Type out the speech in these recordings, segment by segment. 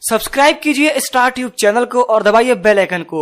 Subscribe कीजिए star tube channel को और दबाइए बेल आइकन को।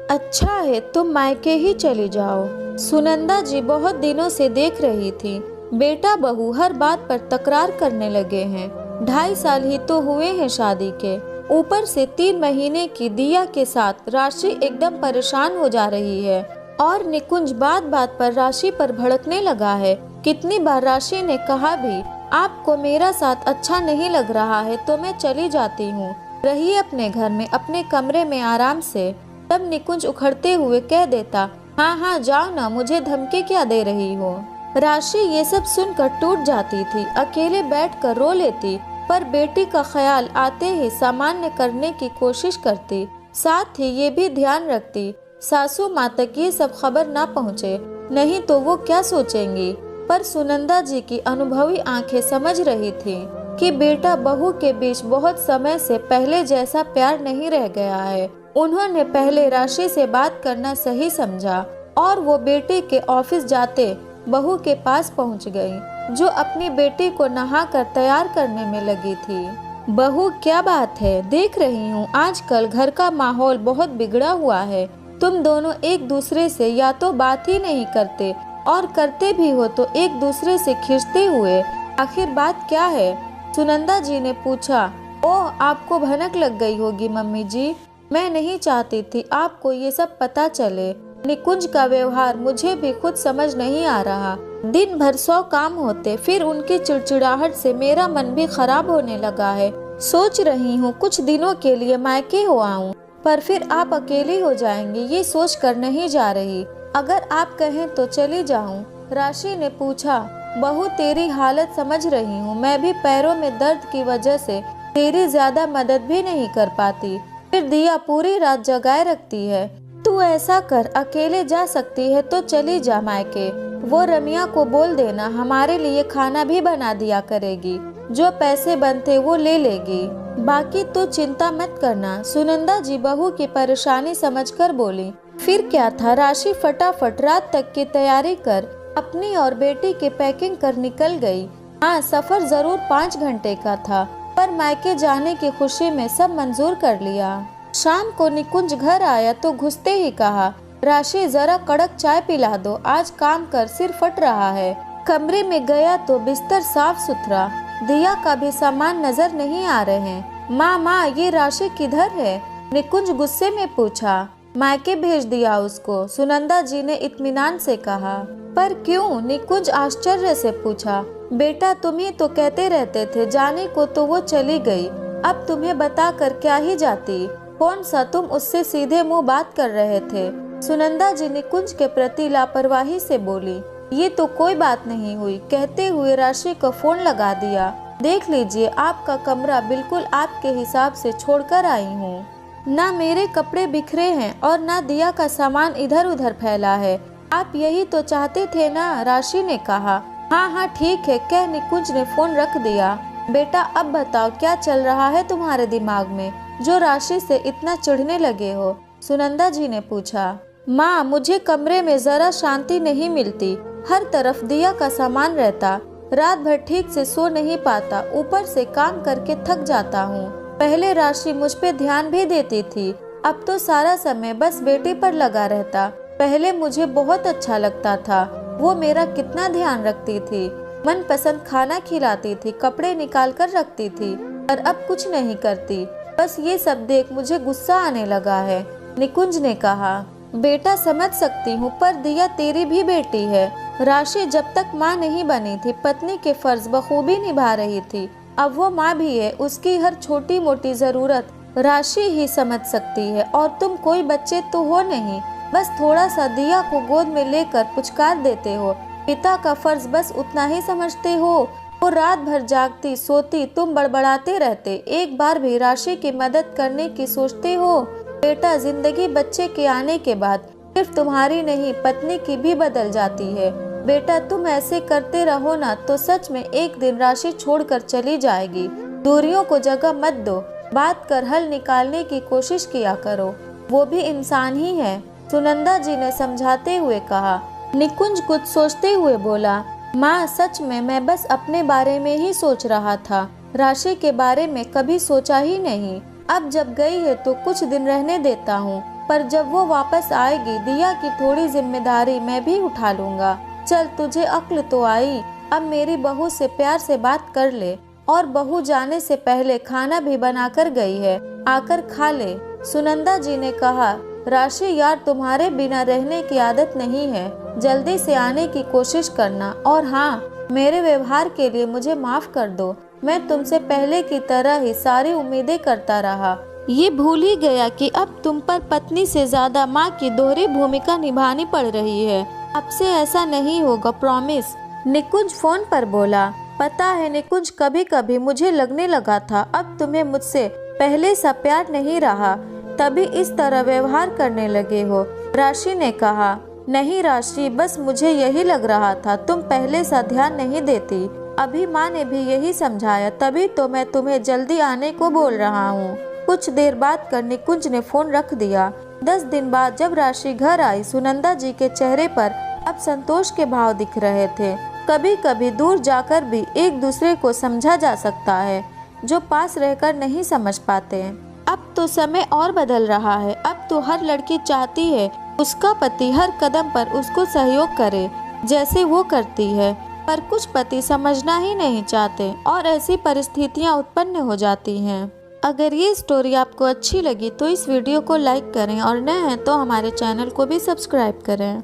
अच्छा है तुम मायके ही चली जाओ। सुनंदा जी बहुत दिनों से देख रही थी, बेटा बहू हर बात पर तकरार करने लगे हैं। 2.5 साल ही तो हुए हैं शादी के, ऊपर से 3 महीने की दिया के साथ राशि एकदम परेशान हो जा रही है। और निकुंज बात बात पर राशि पर भड़कने लगा है। कितनी बार राशि ने कहा भी, आपको मेरा साथ अच्छा नहीं लग रहा है तो मैं चली जाती हूँ, रहिए अपने घर में अपने कमरे में आराम से। तब निकुंज उखड़ते हुए कह देता, हाँ हाँ जाओ ना, मुझे धमकी क्या दे रही हो। राशि ये सब सुनकर टूट जाती थी, अकेले बैठकर रो लेती, पर बेटी का ख्याल आते ही सामान्य करने की कोशिश करती। साथ ही ये भी ध्यान रखती सासू माँ तक ये सब खबर ना पहुँचे, नहीं तो वो क्या सोचेंगी। पर सुनंदा जी की अनुभवी आंखें समझ रही थी कि बेटा बहू के बीच बहुत समय से पहले जैसा प्यार नहीं रह गया है। उन्होंने पहले राशि से बात करना सही समझा और वो बेटे के ऑफिस जाते बहू के पास पहुंच गई, जो अपनी बेटी को नहाकर तैयार करने में लगी थी। बहू क्या बात है, देख रही हूँ आजकल घर का माहौल बहुत बिगड़ा हुआ है। तुम दोनों एक दूसरे से या तो बात ही नहीं करते और करते भी हो तो एक दूसरे से खींचते हुए, आखिर बात क्या है? सुनंदा जी ने पूछा। ओह, आपको भनक लग गई होगी मम्मी जी, मैं नहीं चाहती थी आपको ये सब पता चले। निकुंज का व्यवहार मुझे भी खुद समझ नहीं आ रहा। दिन भर 100 काम होते, फिर उनकी चिड़चिड़ाहट से मेरा मन भी खराब होने लगा है। सोच रही हूँ कुछ दिनों के लिए मायके हो आऊँ, पर फिर आप अकेली हो जाएंगी, ये सोच कर नहीं जा रही। अगर आप कहें तो चली जाऊं। राशि ने पूछा। बहू तेरी हालत समझ रही हूँ, मैं भी पैरों में दर्द की वजह से तेरी ज्यादा मदद भी नहीं कर पाती, फिर दिया पूरी रात जगाए रखती है। तू ऐसा कर, अकेले जा सकती है तो चली जा मायके। वो रमिया को बोल देना हमारे लिए खाना भी बना दिया करेगी, जो पैसे बनते वो ले लेगी, बाकी तो चिंता मत करना। सुनंदा जी बहू की परेशानी समझकर बोली। फिर क्या था, राशि फटाफट रात तक की तैयारी कर अपनी और बेटी की पैकिंग कर निकल गई। हाँ, सफर जरूर 5 घंटे का था, पर मायके जाने की खुशी में सब मंजूर कर लिया। शाम को निकुंज घर आया तो घुसते ही कहा, राशि जरा कड़क चाय पिला दो, आज काम कर सिर फट रहा है। कमरे में गया तो बिस्तर साफ सुथरा, दिया का भी सामान नजर नहीं आ रहे हैं। माँ ये राशि किधर है? निकुंज गुस्से में पूछा। मायके भेज दिया उसको, सुनंदा जी ने इत्मीनान से कहा। पर क्यों? निकुंज आश्चर्य से पूछा। बेटा तुम ही तो कहते रहते थे जाने को, तो वो चली गई, अब तुम्हें बता कर क्या ही जाती। कौन सा तुम उससे सीधे मुंह बात कर रहे थे? सुनंदा जी निकुंज के प्रति लापरवाही से बोली। ये तो कोई बात नहीं हुई, कहते हुए राशि को फोन लगा दिया। देख लीजिए आपका कमरा बिल्कुल आपके हिसाब से छोड़कर आई हूँ, ना मेरे कपड़े बिखरे हैं और ना दिया का सामान इधर उधर फैला है। आप यही तो चाहते थे ना? राशि ने कहा। हाँ ठीक है, कह निकुंज ने फोन रख दिया। बेटा अब बताओ क्या चल रहा है तुम्हारे दिमाग में, जो राशि से इतना चिढ़ने लगे हो? सुनंदा जी ने पूछा। माँ मुझे कमरे में जरा शांति नहीं मिलती, हर तरफ दिया का सामान रहता, रात भर ठीक से सो नहीं पाता, ऊपर से काम करके थक जाता हूँ। पहले राशि मुझ पे ध्यान भी देती थी, अब तो सारा समय बस बेटी पर लगा रहता। पहले मुझे बहुत अच्छा लगता था, वो मेरा कितना ध्यान रखती थी, मनपसंद खाना खिलाती थी, कपड़े निकाल कर रखती थी, पर अब कुछ नहीं करती। बस ये सब देख मुझे गुस्सा आने लगा है। निकुंज ने कहा। बेटा समझ सकती हूँ, पर दिया तेरी भी बेटी है। राशि जब तक माँ नहीं बनी थी पत्नी के फर्ज बखूबी निभा रही थी, अब वो माँ भी है, उसकी हर छोटी मोटी जरूरत राशि ही समझ सकती है। और तुम कोई बच्चे तो हो नहीं, बस थोड़ा सा दिया को गोद में लेकर पुचकार देते हो, पिता का फर्ज बस उतना ही समझते हो। वो रात भर जागती सोती, तुम बड़बड़ाते रहते, एक बार भी राशि की मदद करने की सोचते हो? बेटा जिंदगी बच्चे के आने के बाद सिर्फ तुम्हारी नहीं पत्नी की भी बदल जाती है। बेटा तुम ऐसे करते रहो ना तो सच में एक दिन राशि छोड़कर चली जाएगी। दूरियों को जगह मत दो, बात कर हल निकालने की कोशिश किया करो, वो भी इंसान ही है। सुनंदा जी ने समझाते हुए कहा। निकुंज कुछ सोचते हुए बोला। माँ सच में मैं बस अपने बारे में ही सोच रहा था, राशि के बारे में कभी सोचा ही नहीं। अब जब गई है तो कुछ दिन रहने देता हूँ, पर जब वो वापस आएगी दिया की थोड़ी जिम्मेदारी मैं भी उठा लूँगा। चल तुझे अक्ल तो आई, अब मेरी बहू से प्यार से बात कर ले। और बहू जाने से पहले खाना भी बनाकर गई है, आकर खा ले। सुनंदा जी ने कहा, राशि यार तुम्हारे बिना रहने की आदत नहीं है, जल्दी से आने की कोशिश करना। और हाँ, मेरे व्यवहार के लिए मुझे माफ कर दो, मैं तुमसे पहले की तरह ही सारी उम्मीदें करता रहा। ये भूल ही गया कि अब तुम पर पत्नी से ज्यादा माँ की दोहरी भूमिका निभानी पड़ रही है। अब से ऐसा नहीं होगा, प्रॉमिस। निकुंज फोन पर बोला, पता है निकुंज, कभी कभी मुझे लगने लगा था अब तुम्हें मुझसे पहले सा प्यार नहीं रहा, तभी इस तरह व्यवहार करने लगे हो। राशि ने कहा, नहीं राशि, बस मुझे यही लग रहा था, तुम पहले सा ध्यान नहीं देती। अभी माँ ने भी यही समझाया, तभी तो मैं तुम्हें जल्दी आने को बोल रहा हूँ। कुछ देर बात कर निकुंज ने फोन रख दिया। 10 दिन बाद जब राशि घर आई, सुनंदा जी के चेहरे पर अब संतोष के भाव दिख रहे थे। कभी कभी दूर जाकर भी एक दूसरे को समझा जा सकता है, जो पास रहकर नहीं समझ पाते। अब तो समय और बदल रहा है। अब तो हर लड़की चाहती है उसका पति हर कदम पर उसको सहयोग करे, जैसे वो करती है। पर कुछ पति समझना ही नहीं चाहते और ऐसी परिस्थितियां उत्पन्न हो जाती हैं। अगर ये स्टोरी आपको अच्छी लगी तो इस वीडियो को लाइक करें और नए हैं तो हमारे चैनल को भी सब्सक्राइब करें।